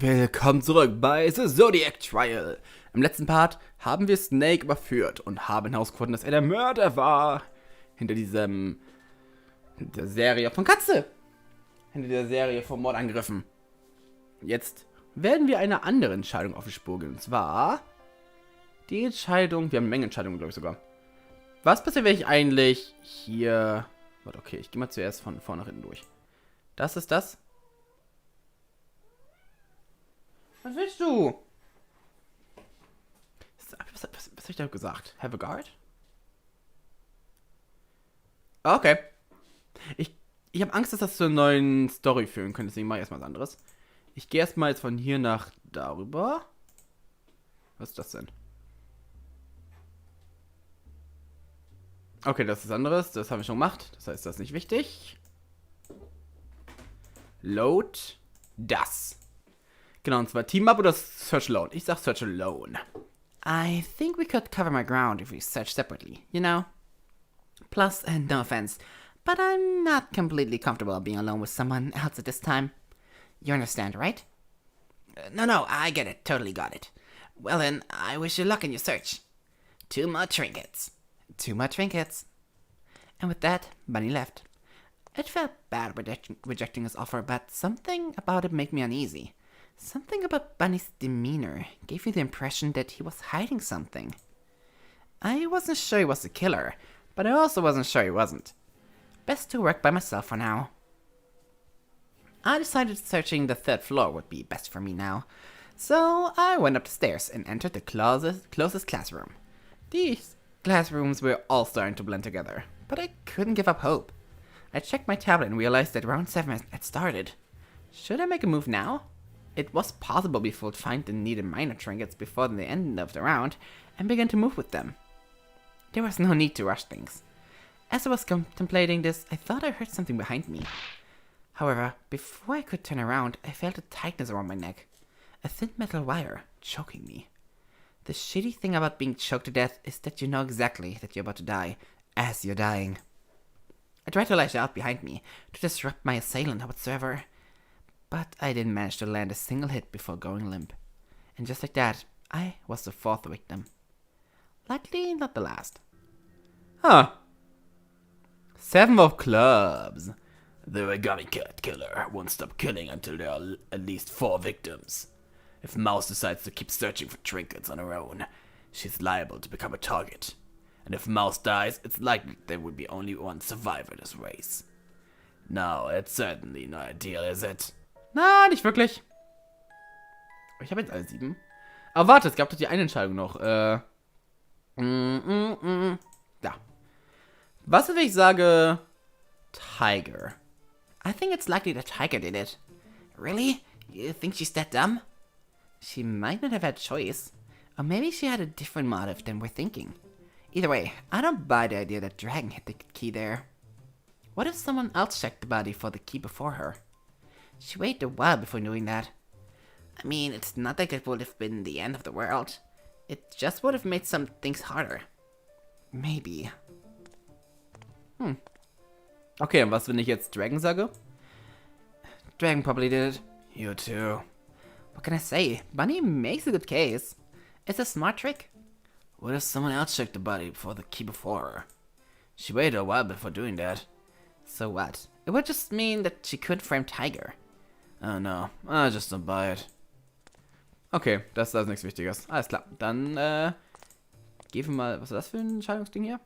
Willkommen zurück bei The Zodiac Trial. Im letzten Part haben wir Snake überführt und haben herausgefunden, dass er der Mörder war. Hinter der Serie von Katze. Hinter der Serie von Mordangriffen. Jetzt werden wir eine andere Entscheidung auf die Spur gehen. Und zwar die Entscheidung, wir haben eine Menge Entscheidungen, glaube ich sogar. Was passiert, wenn ich eigentlich hier... Warte, okay, ich gehe mal zuerst von vorne nach hinten durch. Das ist das. Was willst du? Was hab ich da gesagt? Have a guard? Okay. Ich habe Angst, dass das zu einer neuen Story führen könnte, deswegen mache ich erstmal was anderes. Ich gehe erstmal jetzt von hier nach darüber. Was ist das denn? Okay, das ist anderes. Das haben wir schon gemacht. Das heißt, das ist nicht wichtig. Load. Das. Genau, und zwar Team Up oder Search Alone. Ich sag Search Alone. I think we could cover my ground if we search separately, you know? Plus, no offense, but I'm not completely comfortable being alone with someone else at this time. You understand, right? No, I get it. Totally got it. Well then, I wish you luck in your search. 2 more trinkets. 2 more trinkets. And with that, Bunny left. It felt bad rejecting his offer, but something about it made me uneasy. Something about Bunny's demeanor gave me the impression that he was hiding something. I wasn't sure he was the killer, but I also wasn't sure he wasn't. Best to work by myself for now. I decided searching the 3rd floor would be best for me now, so I went up the stairs and entered the closest classroom. These classrooms were all starting to blend together, but I couldn't give up hope. I checked my tablet and realized that round 7 had started. Should I make a move now? It was possible before to find the needed minor trinkets before the end of the round and begin to move with them. There was no need to rush things. As I was contemplating this, I thought I heard something behind me. However, before I could turn around, I felt a tightness around my neck. A thin metal wire choking me. The shitty thing about being choked to death is that you know exactly that you're about to die as you're dying. I tried to lash out behind me to disrupt my assailant whatsoever, but I didn't manage to land a single hit before going limp. And just like that, I was the 4th victim. Likely not the last. Huh. 7 of clubs. The origami cat killer won't stop killing until there are at least 4 victims. If Mouse decides to keep searching for trinkets on her own, she's liable to become a target. And if Mouse dies, it's likely there will be only one survivor this race. No, it's certainly not ideal, is it? Na, nicht wirklich. Ich habe jetzt alle 7. Aber warte, es gab doch die eine Entscheidung noch. Da. Was, wenn ich sage Tiger? I think it's likely that Tiger did it. Really? You think she's that dumb? She might not have had a choice. Or maybe she had a different motive than we're thinking. Either way, I don't buy the idea that Dragon hit the key there. What if someone else checked the body for the key before her? She waited a while before doing that. I mean, it's not like it would have been the end of the world. It just would have made some things harder. Maybe. Okay, und was, wenn ich jetzt Dragon sage? Dragon probably did it. You too. What can I say? Bunny makes a good case. It's a smart trick. What if someone else checked the body for the key before her? She waited a while before doing that. So what? It would just mean that she couldn't frame Tiger. Oh no, I just don't buy it. Okay, das ist nichts Wichtiges. Alles klar, dann gehen wir mal, was ist das für ein Entscheidungsding hier?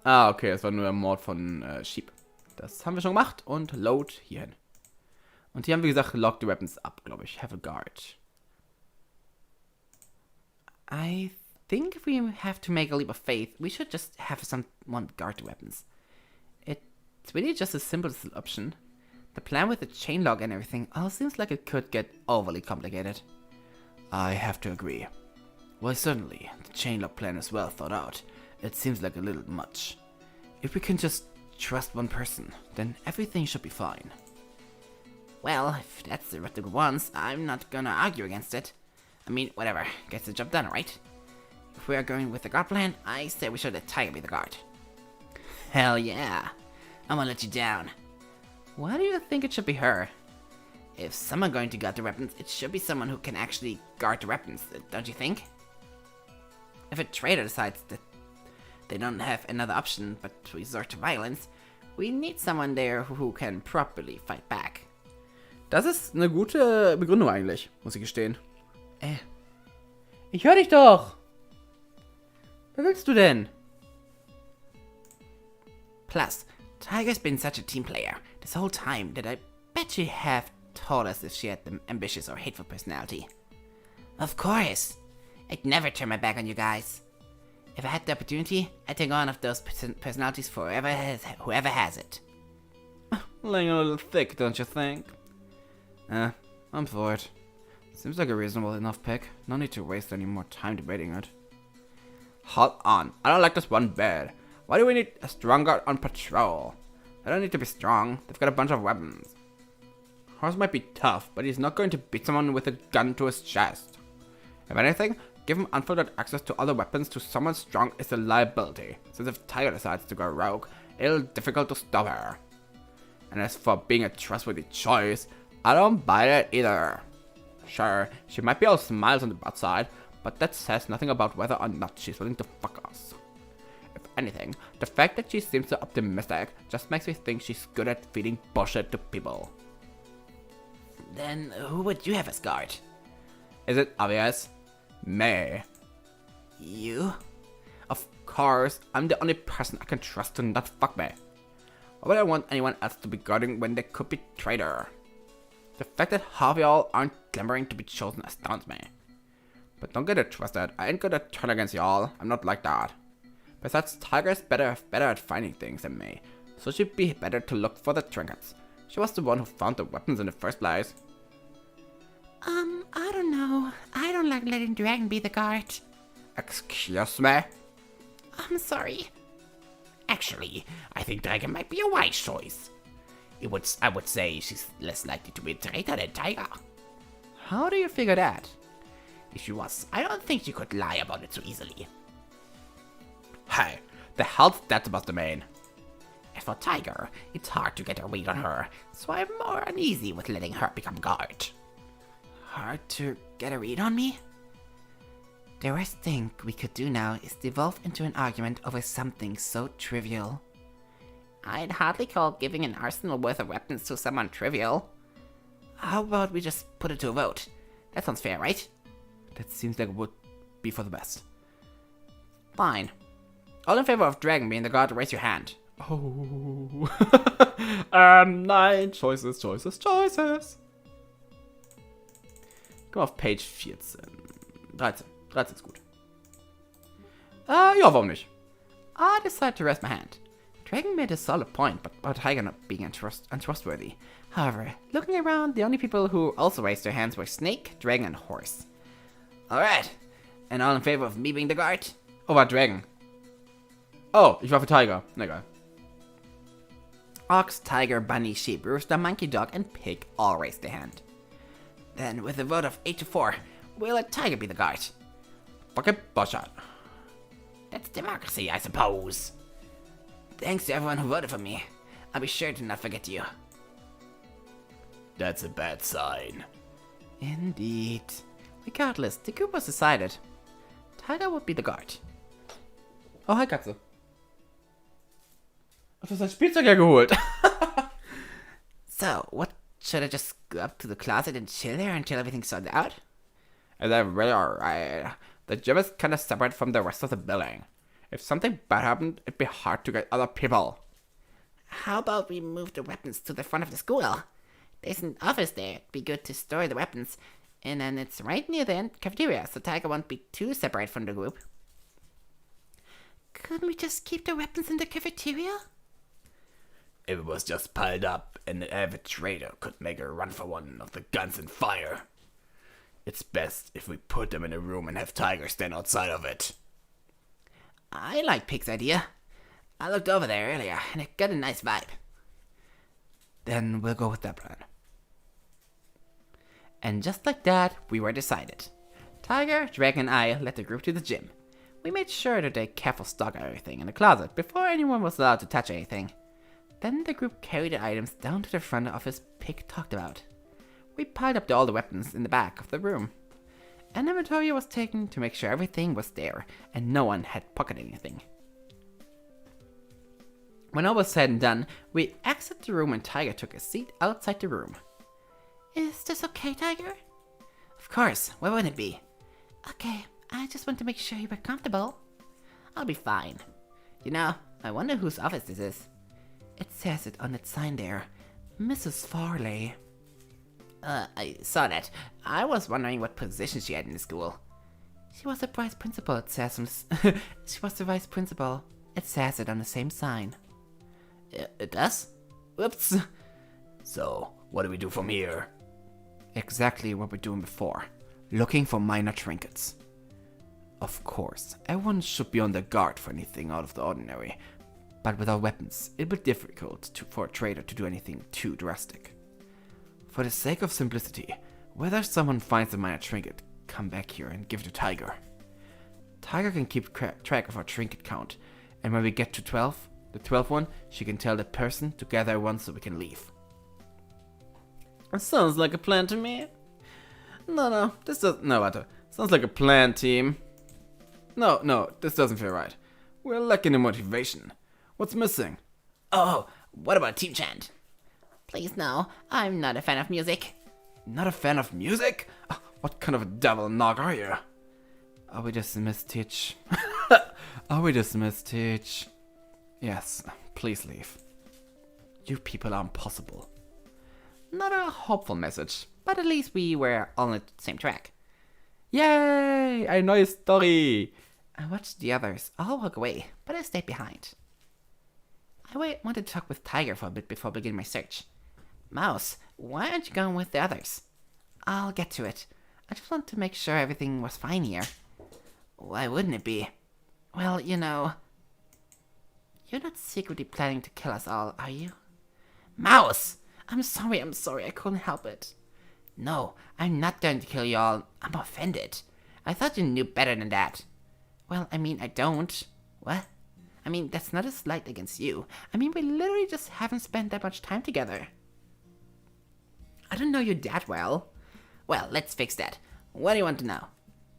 Ah, okay, es war nur der Mord von Sheep. Das haben wir schon gemacht und Load hierhin. Und hier haben wir gesagt, lock the weapons up, glaube ich. Have a guard. I think if we have to make a leap of faith, we should just have someone guard the weapons. It's really just a simple option. The plan with the chain lock and everything all seems like it could get overly complicated. I have to agree. Well, certainly, the chain lock plan is well thought out. It seems like a little much. If we can just trust one person, then everything should be fine. Well, if that's the route it wants, I'm not gonna argue against it. I mean, whatever, gets the job done, right? If we are going with the guard plan, I say we should let Tiger be the guard. Hell yeah. I'm gonna let you down. Why do you think it should be her? If someone going to guard the weapons, it should be someone who can actually guard the weapons, don't you think? If a traitor decides that they don't have another option but to resort to violence, we need someone there who can properly fight back. Das ist eine gute Begründung eigentlich, muss ich gestehen. Ich höre dich doch! Wer willst du denn? Plus, Tiger's been such a team player this whole time that I bet she'd have told us if she had the ambitious or hateful personality. Of course! I'd never turn my back on you guys. If I had the opportunity, I'd take on of those personalities for whoever has it. Laying a little thick, don't you think? I'm for it. Seems like a reasonable enough pick. No need to waste any more time debating it. Hold on, I don't like this one bit. Why do we need a strong guard on patrol? They don't need to be strong, they've got a bunch of weapons. Horse might be tough, but he's not going to beat someone with a gun to his chest. If anything, give him unfiltered access to other weapons to someone strong is a liability, since if Tiger decides to go rogue, it'll be difficult to stop her. And as for being a trustworthy choice, I don't buy it either. Sure, she might be all smiles on the outside, but that says nothing about whether or not she's willing to fuck us. If anything, the fact that she seems so optimistic just makes me think she's good at feeding bullshit to people. Then who would you have as guard? Is it obvious? Me. You? Of course, I'm the only person I can trust to not fuck me. Why would I want anyone else to be guarding when they could be traitor? The fact that half y'all aren't clamoring to be chosen astounds me. But don't get it twisted, I ain't gonna turn against y'all, I'm not like that. Besides, Tiger's better at finding things than me, so she'd be better to look for the trinkets. She was the one who found the weapons in the first place. I don't know. I don't like letting Dragon be the guard. Excuse me? I'm sorry. Actually, I think Dragon might be a wise choice. I would say she's less likely to be a traitor than Tiger. How do you figure that? If she was, I don't think she could lie about it so easily. Hey, the hell's that about the main? As for Tiger, it's hard to get a read on her, so I'm more uneasy with letting her become guard. Hard to get a read on me? The worst thing we could do now is devolve into an argument over something so trivial. I'd hardly call giving an arsenal worth of weapons to someone trivial. How about we just put it to a vote? That sounds fair, right? That seems like it would be for the best. Fine. All in favor of Dragon being the guard, raise your hand. Oh. Nein. Choices. Komm auf Page 14. 13. 13 ist gut. Ja, warum nicht? I decided to rest my hand. Dragon made a solid point, but about Tiger not being untrustworthy. However, looking around, the only people who also raised their hands were Snake, Dragon, and Horse. Alright. And all in favor of me being the guard? Oh, war Dragon. Oh, ich war für Tiger. Na egal. Ox, Tiger, Bunny, Sheep, Rooster, Monkey, Dog, and Pig all raised their hand. Then, with a vote of 8-4, we'll let Tiger be the guard. Fucking bullshit. That's democracy, I suppose. Thanks to everyone who voted for me. I'll be sure to not forget you. That's a bad sign. Indeed. Regardless, the group was decided. Tiger would be the guard. Oh, hi Katze. Du hast dein Spielzeug ja geholt. So, what? Should I just go up to the closet and chill there until everything's sorted out? Is that really alright? The gym is kinda separate from the rest of the building. If something bad happened, it'd be hard to get other people. How about we move the weapons to the front of the school? There's an office there. It'd be good to store the weapons. And then it's right near the cafeteria, so Tiger won't be too separate from the group. Couldn't we just keep the weapons in the cafeteria? If it was just piled up, and an avid trader could make a run for one of the guns and fire. It's best if we put them in a room and have Tiger stand outside of it. I like Pig's idea. I looked over there earlier, and it got a nice vibe. Then we'll go with that plan. And just like that, we were decided. Tiger, Dragon, and I led the group to the gym. We made sure to take careful stock of everything in the closet before anyone was allowed to touch anything. Then the group carried the items down to the front office Pig talked about. We piled up all the weapons in the back of the room. An inventory was taken to make sure everything was there and no one had pocketed anything. When all was said and done, we exited the room and Tiger took a seat outside the room. Is this okay, Tiger? Of course, why wouldn't it be? Okay, I just want to make sure you were comfortable. I'll be fine. You know, I wonder whose office this is. It says it on that sign there. Mrs. Farley. I saw that. I was wondering what position she had in the school. She was the vice principal, it says she was the vice principal. It says it on the same sign. It does? Whoops. So, what do we do from here? Exactly what we're doing before. Looking for minor trinkets. Of course, everyone should be on their guard for anything out of the ordinary. But without weapons, it would be difficult for a trader to do anything too drastic. For the sake of simplicity, whether someone finds a minor trinket, come back here and give it to Tiger. Tiger can keep track of our trinket count, and when we get to 12, the 12th one, she can tell the person to gather one so we can leave. Sounds like a plan to me. No, this doesn't. No, Otto. Sounds like a plan, team. No, this doesn't feel right. We're lacking the motivation. What's missing? Oh, what about team chant? Please no, I'm not a fan of music. Not a fan of music? What kind of a devil nog are you? Are we dismissed, Teach? Are we dismissed, Teach? Yes, please leave. You people are impossible. Not a hopeful message, but at least we were all on the same track. Yay! A nice story! I watched the others all walk away, but I stayed behind. I wanted to talk with Tiger for a bit before beginning my search. Mouse, why aren't you going with the others? I'll get to it. I just want to make sure everything was fine here. Why wouldn't it be? Well, you know... You're not secretly planning to kill us all, are you? Mouse! I'm sorry, I couldn't help it. No, I'm not going to kill you all. I'm offended. I thought you knew better than that. Well, I mean, I don't. What? I mean, that's not a slight against you. I mean, we literally just haven't spent that much time together. I don't know you that well. Well, let's fix that. What do you want to know?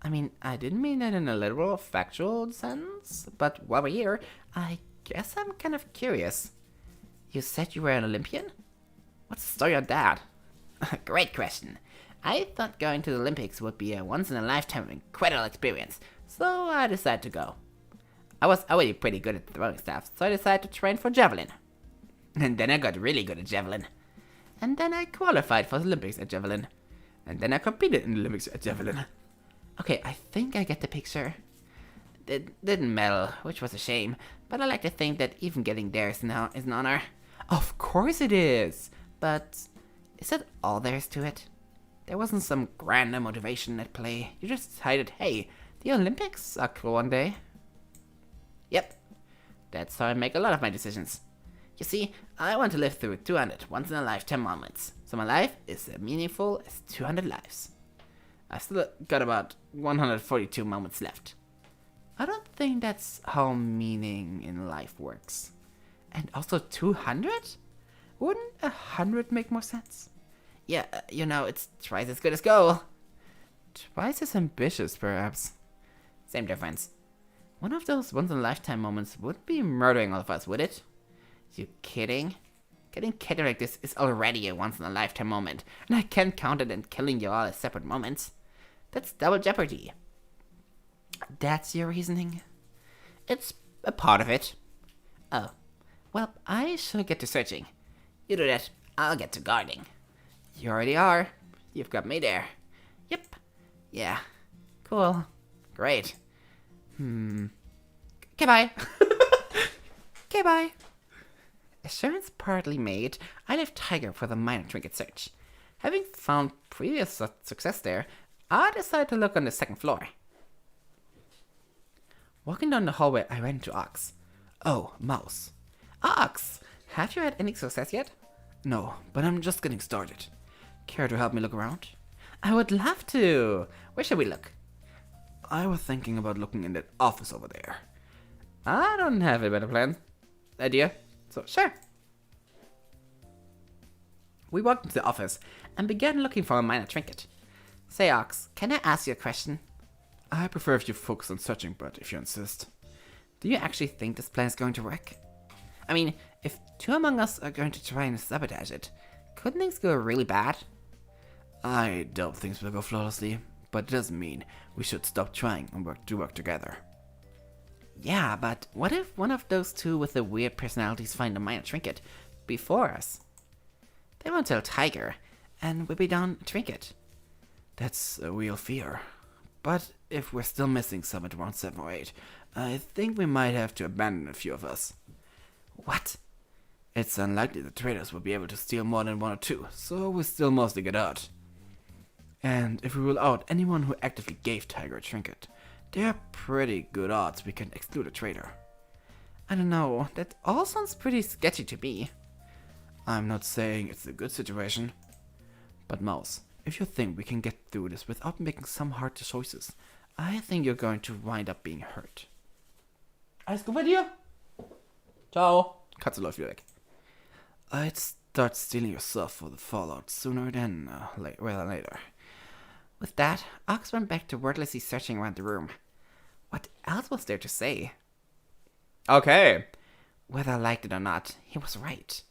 I mean, I didn't mean that in a literal, factual sense, but while we're here, I guess I'm kind of curious. You said you were an Olympian? What's the story on that? Great question. I thought going to the Olympics would be a once-in-a-lifetime incredible experience, so I decided to go. I was already pretty good at throwing stuff, so I decided to train for javelin. And then I got really good at javelin. And then I qualified for the Olympics at javelin. And then I competed in the Olympics at javelin. Okay, I think I get the picture. Didn't medal, which was a shame, but I like to think that even getting there is an honor. Of course it is! But is that all there is to it? There wasn't some grander motivation at play. You just decided, hey, the Olympics are cool one day. Yep, that's how I make a lot of my decisions. You see, I want to live through 200 once-in-a-lifetime moments, so my life is as meaningful as 200 lives. I've still got about 142 moments left. I don't think that's how meaning in life works. And also 200? Wouldn't 100 make more sense? Yeah, you know, it's twice as good as goal. Twice as ambitious, perhaps. Same difference. One of those once-in-a-lifetime moments wouldn't be murdering all of us, would it? You kidding? Getting killed like this is already a once-in-a-lifetime moment, and I can't count it and killing you all as separate moments. That's double jeopardy. That's your reasoning? It's a part of it. Oh. Well, I shall get to searching. You do that, I'll get to guarding. You already are. You've got me there. Yep. Yeah. Cool. Great. Okay, bye. Okay, bye. Assurance partly made, I left Tiger for the minor trinket search. Having found previous success there, I decided to look on the second floor. Walking down the hallway, I ran into Ox. Oh, Mouse. Ox! Have you had any success yet? No, but I'm just getting started. Care to help me look around? I would love to! Where should we look? I was thinking about looking in that office over there. I don't have a better idea. So, sure. We walked into the office and began looking for a minor trinket. Say, Ox, can I ask you a question? I prefer if you focus on searching, but if you insist. Do you actually think this plan is going to work? I mean, if two among us are going to try and sabotage it, couldn't things go really bad? I doubt things will go flawlessly, but it doesn't mean we should stop trying and work together. Yeah, but what if one of those two with the weird personalities find a minor trinket before us? They won't tell Tiger, and we'll be down a trinket. That's a real fear. But if we're still missing some at around 7 or 8, I think we might have to abandon a few of us. What? It's unlikely the traders will be able to steal more than 1 or 2, so we still mostly get out. And if we rule out anyone who actively gave Tiger a trinket, there are pretty good odds we can exclude a trader. I don't know, that all sounds pretty sketchy to me. I'm not saying it's a good situation. But Mouse, if you think we can get through this without making some hard choices, I think you're going to wind up being hurt. Alles gut bei dir? Ciao. Katze läuft wieder weg. I'd start stealing yourself for the fallout sooner than later. With that, Ox went back to wordlessly searching around the room. What else was there to say? Okay. Whether I liked it or not, he was right.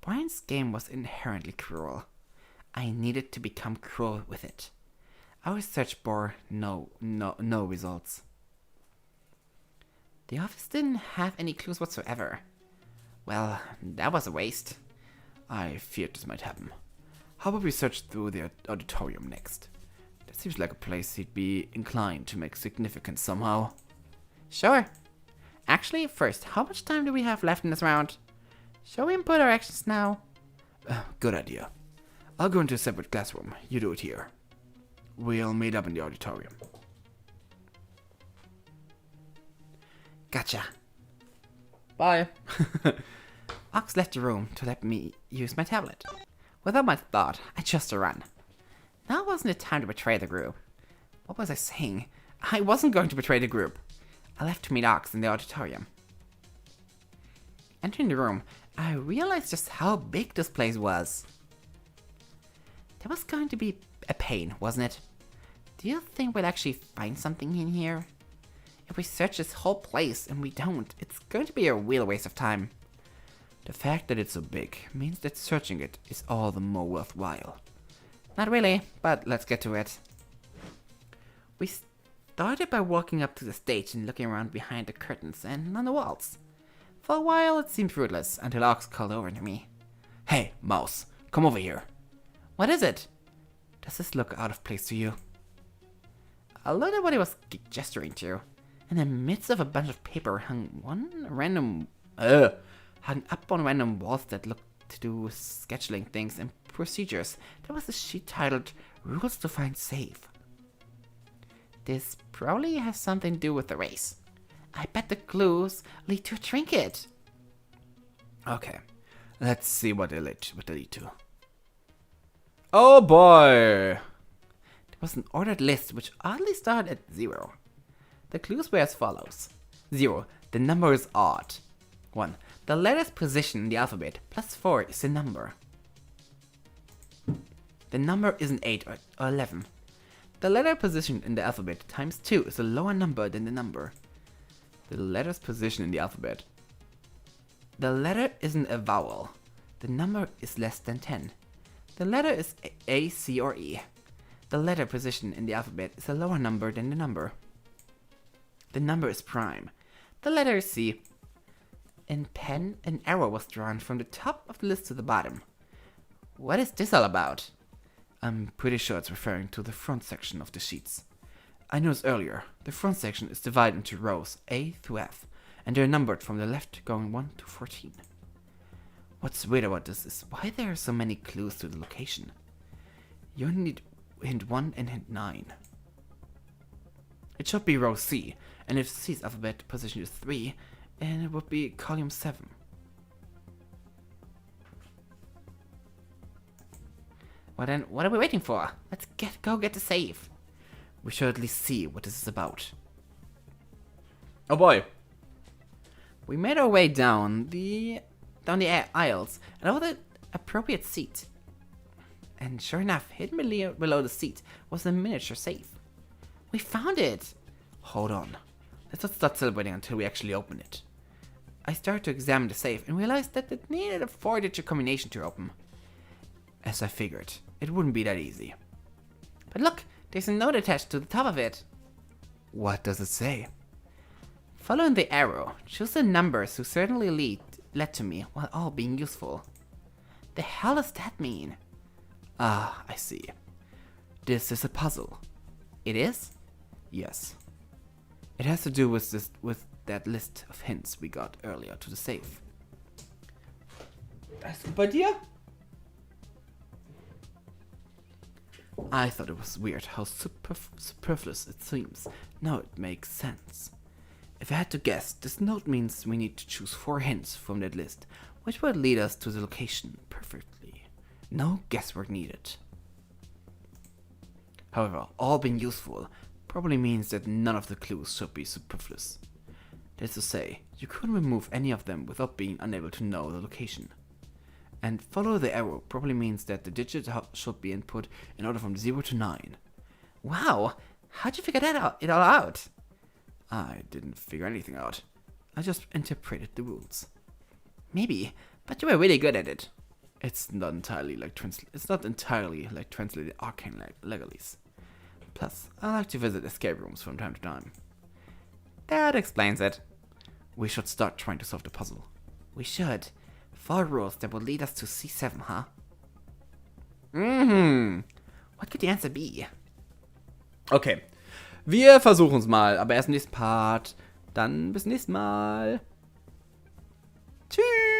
Brian's game was inherently cruel. I needed to become cruel with it. Our search bore no results. The office didn't have any clues whatsoever. Well, that was a waste. I feared this might happen. How about we search through the auditorium next? That seems like a place he'd be inclined to make significant somehow. Sure. Actually, first, how much time do we have left in this round? Shall we input our actions now? Good idea. I'll go into a separate classroom. You do it here. We'll meet up in the auditorium. Gotcha. Bye. Ox left the room to let me use my tablet. Without much thought, I chose to run. Now wasn't the time to betray the group. What was I saying? I wasn't going to betray the group. I left to meet Ox in the auditorium. Entering the room, I realized just how big this place was. That was going to be a pain, wasn't it? Do you think we'll actually find something in here? If we search this whole place and we don't, it's going to be a real waste of time. The fact that it's so big means that searching it is all the more worthwhile. Not really, but let's get to it. We started by walking up to the stage and looking around behind the curtains and on the walls. For a while it seemed fruitless until Ox called over to me. Hey, Mouse, come over here. What is it? Does this look out of place to you? I looked at what he was gesturing to. In the midst of a bunch of paper hung up on random walls that looked to do with scheduling things and procedures. There was a sheet titled Rules to Find Safe. This probably has something to do with the race. I bet the clues lead to a trinket. Okay, let's see what they lead to. Oh boy! There was an ordered list which oddly started at 0. The clues were as follows. 0. The number is odd. 1. The letter's position in the alphabet plus 4 is the number. The number isn't 8 or 11. The letter position in the alphabet times 2 is a lower number than the number. The letter's position in the alphabet. The letter isn't a vowel. The number is less than 10. The letter is A, C, or E. The letter position in the alphabet is a lower number than the number. The number is prime. The letter is C. In pen, an arrow was drawn from the top of the list to the bottom. What is this all about? I'm pretty sure it's referring to the front section of the sheets. I noticed earlier, the front section is divided into rows A through F, and they're numbered from the left going 1 to 14. What's weird about this is why there are so many clues to the location. You only need hint 1 and hint 9. It should be row C, and if C's alphabet position is 3, and it would be column 7. Well then, what are we waiting for? Let's go get the safe. We should at least see what this is about. Oh boy. We made our way down the aisles and over the appropriate seat. And sure enough, hidden below the seat was a miniature safe. We found it! Hold on. Let's not start celebrating until we actually open it. I started to examine the safe and realized that it needed a 4-digit combination to open. As I figured, it wouldn't be that easy. But look, there's a note attached to the top of it. What does it say? Following the arrow, choose the numbers who certainly led to me while all being useful. The hell does that mean? Ah, I see. This is a puzzle. It is? Yes. It has to do with that list of hints we got earlier to the safe. Alles gut bei dir? I thought it was weird how superfluous it seems. Now it makes sense. If I had to guess, this note means we need to choose 4 hints from that list, which would lead us to the location perfectly. No guesswork needed. However, all being useful probably means that none of the clues should be superfluous. That's to say, you couldn't remove any of them without being unable to know the location. And follow the arrow probably means that the digits should be input in order from 0 to 9. Wow, how'd you figure it all out? I didn't figure anything out. I just interpreted the rules. Maybe, but you were really good at it. It's not entirely like translated arcane legalese. Plus, I like to visit escape rooms from time to time. That explains it. We should start trying to solve the puzzle. We should. 4 rules that will lead us to C7, huh? What could the answer be? Okay. Wir versuchen es mal, aber erst im nächsten Part. Dann bis nächstes Mal. Tschüss.